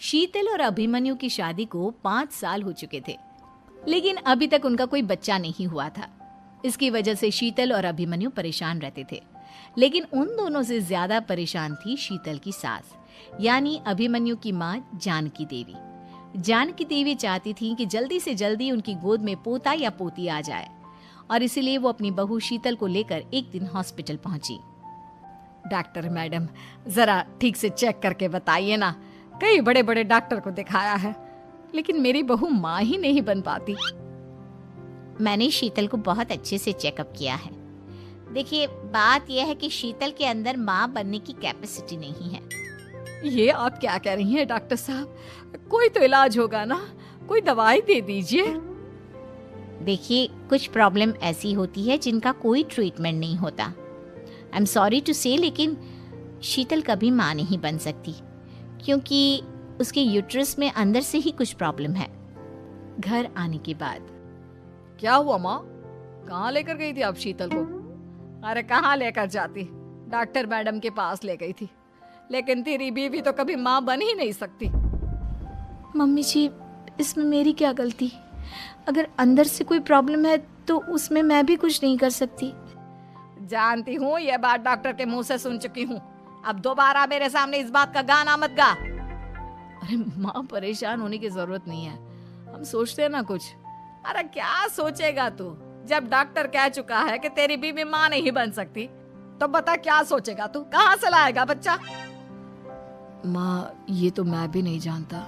शीतल और अभिमन्यु की शादी को 5 साल हो चुके थे, लेकिन अभी तक उनका कोई बच्चा नहीं हुआ था। इसकी वजह से शीतल और अभिमन्यु परेशान रहते थे, लेकिन उन दोनों से ज्यादा परेशान थी शीतल की सास, यानी अभिमन्यु की माँ जानकी देवी। जानकी देवी चाहती थी कि जल्दी से जल्दी उनकी गोद में पोता या पोती आ जाए, और इसीलिए वो अपनी बहू शीतल को लेकर एक दिन हॉस्पिटल पहुंची। डॉक्टर मैडम, जरा ठीक से चेक करके बताइए ना। कई बड़े बड़े डॉक्टर को दिखाया है, लेकिन मेरी बहू माँ ही नहीं बन पाती। मैंने शीतल को बहुत अच्छे से चेकअप किया है। देखिए, बात यह है कि शीतल के अंदर माँ बनने की कैपेसिटी नहीं है। ये आप क्या कह रही हैं डॉक्टर साहब? कोई तो इलाज होगा ना, कोई दवाई दे दीजिए। देखिए, कुछ प्रॉब्लम ऐसी होती है जिनका कोई ट्रीटमेंट नहीं होता। आई एम सॉरी टू से, लेकिन शीतल कभी माँ नहीं बन सकती, क्योंकि उसके यूट्रस में अंदर से ही कुछ प्रॉब्लम है। घर आने के बाद क्या हुआ माँ? कहाँ लेकर गई थी आप शीतल को? अरे कहाँ लेकर जाती, डॉक्टर मैडम के पास ले गई थी, लेकिन तेरी बीवी तो कभी माँ बन ही नहीं सकती। मम्मी जी, इसमें मेरी क्या गलती? अगर अंदर से कोई प्रॉब्लम है तो उसमें मैं भी कुछ नहीं कर सकती। जानती हूँ, ये बात डॉक्टर के मुंह से सुन चुकी हूँ। अब दोबारा मेरे सामने इस बात का गाना मत गा। अरे माँ, परेशान होने की जरूरत नहीं है, हम सोचते हैं ना कुछ। अरे क्या सोचेगा तू? जब डॉक्टर कह चुका है कि तेरी बीवी माँ नहीं बन सकती, तो बता क्या सोचेगा तू? कहाँ से लाएगा बच्चा? माँ, ये तो मैं भी नहीं जानता।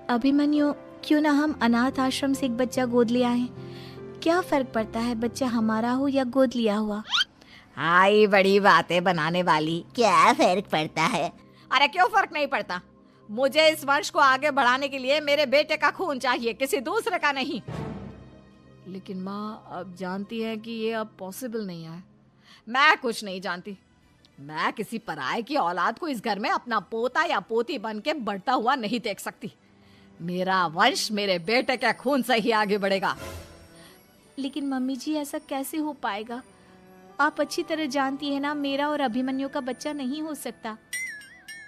अभिमन्यु, क्यों ना हम अनाथ आश्रम से एक बच्चा गोद ले आए? क्या फर्क पड़ता है बच्चा हमारा हो या गोद लिया हुआ? हाय, बड़ी बातें बनाने वाली। क्या फर्क पड़ता है? अरे क्यों फर्क नहीं पड़ता? मुझे इस वंश को आगे बढ़ाने के लिए मेरे बेटे का खून चाहिए, किसी दूसरे का नहीं। लेकिन माँ, आप जानती हैं कि ये अब पॉसिबल नहीं है। मैं कुछ नहीं जानती। मैं किसी पराये की औलाद को इस घर में अपना पोता या पोती बन के बढ़ता हुआ नहीं देख सकती। मेरा वंश मेरे बेटे के खून से ही आगे बढ़ेगा। लेकिन मम्मी जी, ऐसा कैसे हो पाएगा? आप अच्छी तरह जानती है ना, मेरा और अभिमन्यु का बच्चा नहीं हो सकता।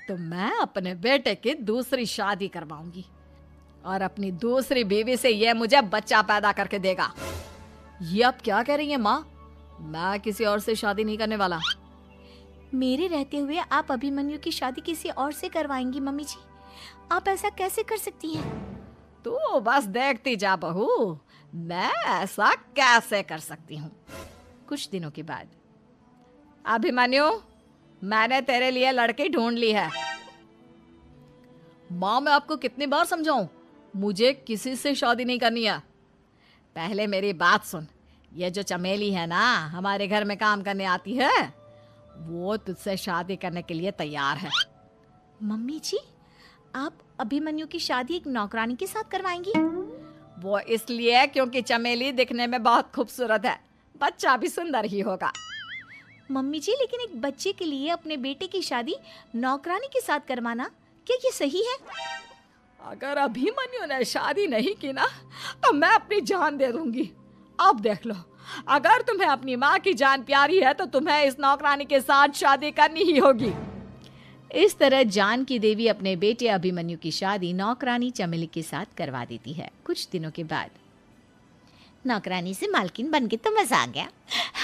तो मैं अपने बेटे की दूसरी शादी करवाऊंगी, और अपनी दूसरी बीवी से ये मुझे बच्चा पैदा करके देगा। ये आप क्या कह रही हैं माँ? मैं किसी और से शादी नहीं करने वाला। मेरे रहते हुए आप अभिमन्यु की शादी किसी और से करवाएंगी? मम्मी जी, आप ऐसा कैसे कर सकती हैं? तू बस देखती जा बहू, मैं ऐसा कैसे कर सकती हूँ। कुछ दिनों के बाद, अभिमन्यु, मैंने तेरे लिए लड़की ढूंढ ली है। माँ, मैं आपको कितनी बार समझाऊं, मुझे किसी से शादी नहीं करनी है। पहले मेरी बात सुन। ये जो चमेली है ना, हमारे घर में काम करने आती है, वो तुझसे शादी करने के लिए तैयार है। मम्मी जी, आप अभिमन्यु की शादी एक नौकरानी के साथ करवाएंगी? वो इसलिए क्योंकि चमेली दिखने में बहुत खूबसूरत है, बच्चा भी सुंदर ही होगा। मम्मी जी, लेकिन एक बच्चे के लिए अपने बेटे की शादी नौकरानी के साथ करवाना, क्या ये सही है? अगर अभिमन्यु ने शादी नहीं की ना, तो मैं अपनी जान दे दूंगी। अब देख लो, अगर तुम्हें अपनी माँ की जान प्यारी है तो तुम्हें इस नौकरानी के साथ शादी करनी ही होगी। इस तरह जानकी देवी अपने बेटे अभिमन्यु की शादी नौकरानी चमेली के साथ करवा देती है। कुछ दिनों के बाद, नौकरानी से मालकिन बन के तो मजा आ गया।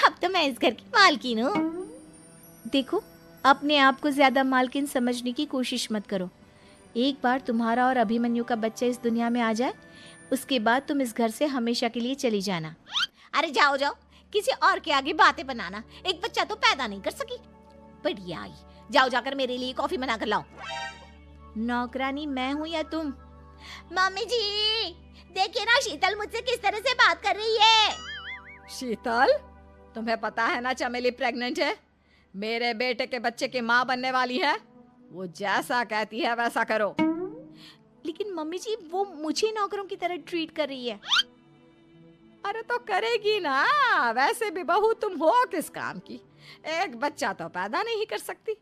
अब तो मैं इस घर की मालकिन हूँ। देखो, अपने आप को ज्यादा मालकिन समझने की कोशिश मत करो। एक बार तुम्हारा और अभिमन्यु का बच्चा इस दुनिया में आ जाए, उसके बाद तुम इस घर से हमेशा के लिए चली जाना। अरे जाओ जाओ, किसी और के आगे बातें बनाना। एक बच्चा तो पैदा नहीं कर सकी, बढ़िया आई। जाओ, जाकर मेरे लिए कॉफी बना कर लाओ। नौकरानी मैं हूँ या तुम? मम्मी जी, देखिए ना शीतल मुझसे किस तरह से बात कर रही है। शीतल, तुम्हें पता है ना चमेली प्रेग्नेंट है, मेरे बेटे के बच्चे की माँ बनने वाली है। वो जैसा कहती है वैसा करो। लेकिन मम्मी जी, वो मुझे नौकरों की तरह ट्रीट कर रही है। अरे तो करेगी ना, वैसे भी बहू तुम हो किस काम की? एक बच्चा तो पैदा नहीं कर सकती।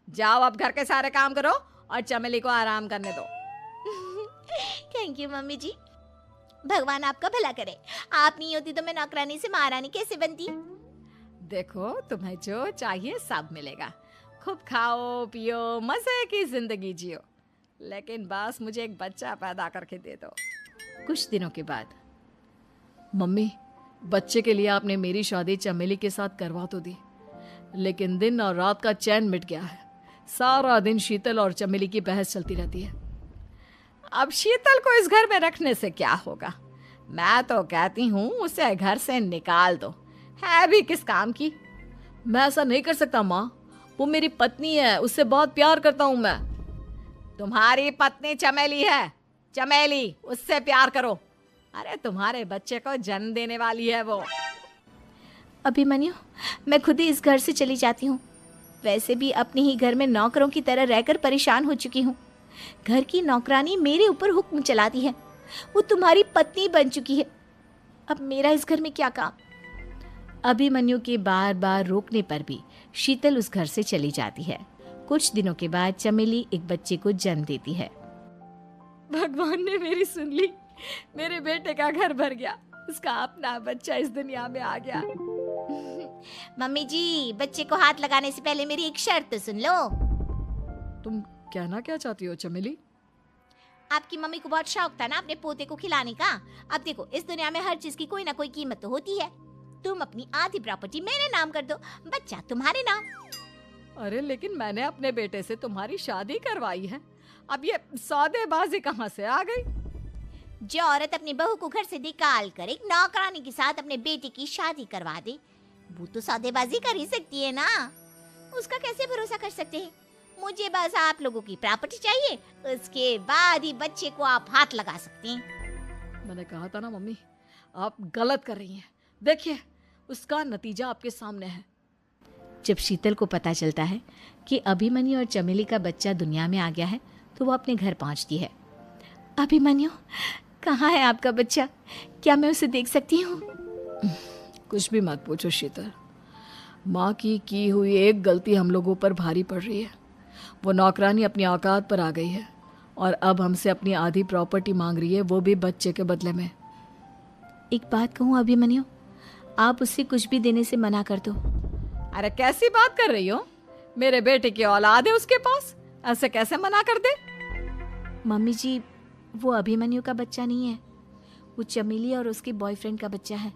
जाओ, अब घर के सारे काम करो और चमेली को आराम करने दो। थैंक यू मम्मी जी, भगवान आपका भला करे। आप नहीं होती तो मैं नौकरानी से महारानी कैसे बनती? देखो, तुम्हें जो चाहिए सब मिलेगा। खूब खाओ पियो, मजे की जिंदगी जियो। लेकिन बस मुझे एक बच्चा पैदा करके दे दो। कुछ दिनों के बाद, मम्मी, बच्चे के लिए आपने मेरी शादी चमेली के साथ करवा तो दी, लेकिन दिन और रात का चैन मिट गया है। सारा दिन शीतल और चमेली की बहस चलती रहती है। अब शीतल को इस घर में रखने से क्या होगा? मैं तो कहती हूँ उसे घर से निकाल दो, है भी किस काम की। मैं ऐसा नहीं कर सकता माँ, वो मेरी पत्नी है, उससे बहुत प्यार करता हूँ मैं। तुम्हारी पत्नी चमेली है, चमेली, उससे प्यार करो। अरे तुम्हारे बच्चे को जन्म देने वाली है वो। अभिमन्यु, मैं खुद ही इस घर से चली जाती हूँ। वैसे भी अपने ही घर में नौकरों की तरह रहकर परेशान हो चुकी हूँ। घर की नौकरानी मेरे ऊपर हुक्म चलाती है, वो तुम्हारी पत्नी बन चुकी है। अब मेरा इस घर में क्या काम? अभिमन्यु के बार बार रोकने पर भी शीतल उस घर से चली जाती है। कुछ दिनों के बाद चमेली एक बच्चे को जन्म देती है। भगवान ने मेरी सुन ली, मेरे बेटे का घर भर गया, उसका अपना बच्चा इस दुनिया में आ गया। मम्मी जी, बच्चे को हाथ लगाने से पहले मेरी एक शर्त सुन लो। तुम कहना क्या चाहती हो चमेली? आपकी मम्मी को बहुत शौक था ना अपने पोते को खिलाने का। अब देखो, इस दुनिया में हर चीज की कोई ना कोई कीमत तो होती है। तुम अपनी आधी प्रॉपर्टी मेरे नाम कर दो, बच्चा तुम्हारे नाम। अरे लेकिन मैंने अपने बेटे से तुम्हारी शादी करवाई है, अब ये सौदेबाजी कहाँ से आ गई? जो औरत अपनी बहू को घर से निकाल कर एक नौकरानी के साथ अपने बेटे की शादी करवा दे, वो तो सौदेबाजी कर ही सकती है ना। उसका कैसे भरोसा कर सकते हैं? मुझे बस आप लोगों की प्रॉपर्टी चाहिए, उसके बाद ही बच्चे को आप हाथ लगा सकते हैं। मैंने कहा था ना मम्मी, आप गलत कर रही हैं। देखिए, उसका नतीजा आपके सामने है। जब शीतल को पता चलता है कि अभिमन्यु और चमेली का बच्चा दुनिया में आ गया है, तो वो अपने घर पहुंचती है। अभिमन्यु, कहाँ है आपका बच्चा? क्या मैं उसे देख सकती हूँ? कुछ भी मत पूछो शीतल, माँ की हुई एक गलती हम लोगों पर भारी पड़ रही है। वो नौकरानी अपनी औकात पर आ गई है और अब हमसे अपनी आधी प्रॉपर्टी मांग रही है, वो भी बच्चे के बदले में। एक बात कहूँ अभिमन्यु, आप उससे कुछ भी देने से मना कर दो। अरे कैसी बात कर रही हो? मेरे बेटे की औलाद है उसके पास, ऐसे कैसे मना कर दे? मम्मी जी, वो अभिमन्यु का बच्चा नहीं है, वो चमेली और उसके बॉयफ्रेंड का बच्चा है।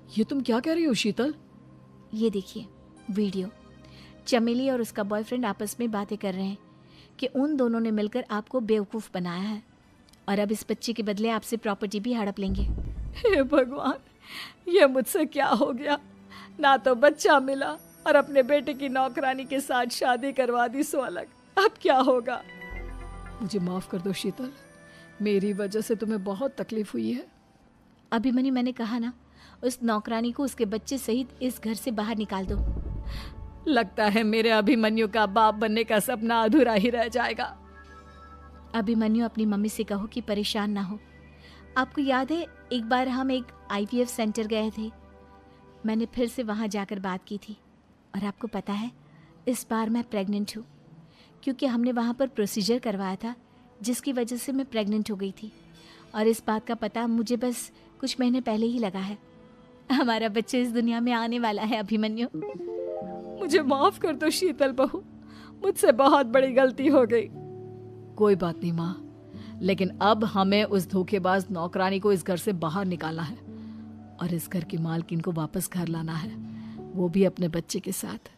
ये तुम क्या कह रही हो शीतल? ये देखिए वीडियो। चमेली और उसका बॉयफ्रेंड आपस में बातें कर रहे हैं कि उन दोनों ने मिलकर आपको बेवकूफ़ बनाया है और अब इस बच्चे के बदले आपसे प्रॉपर्टी भी हड़प लेंगे। हे भगवान, ये मुझसे क्या हो गया? ना तो बच्चा मिला और अपने बेटे की नौकरानी के साथ शादी करवा दी सो अलग। अब क्या होगा? मुझे माफ़ कर दो शीतल, मेरी वजह से तुम्हें बहुत तकलीफ हुई है। अभिमन्यु, मैंने कहा ना, उस नौकरानी को उसके बच्चे सहित इस घर से बाहर निकाल दो। लगता है मेरे अभिमन्यु का बाप बनने का सपना अधूरा ही रह जाएगा। अभिमन्यु, अपनी मम्मी से कहो कि परेशान ना हो। आपको याद है एक बार हम एक IVF सेंटर गए थे, मैंने फिर से वहाँ जाकर बात की थी और आपको पता है इस बार मैं प्रेग्नेंट हूँ, क्योंकि हमने वहाँ पर प्रोसीजर करवाया था जिसकी वजह से मैं प्रेग्नेंट हो गई थी और इस बात का पता मुझे बस कुछ महीने पहले ही लगा है। हमारा बच्चा इस दुनिया में आने वाला है अभिमन्यु। मुझे माफ कर दो शीतल बहू, मुझसे बहुत बड़ी गलती हो गई। कोई बात नहीं माँ, लेकिन अब हमें उस धोखेबाज नौकरानी को इस घर से बाहर निकालना है और इस घर की मालकिन को वापस घर लाना है, वो भी अपने बच्चे के साथ।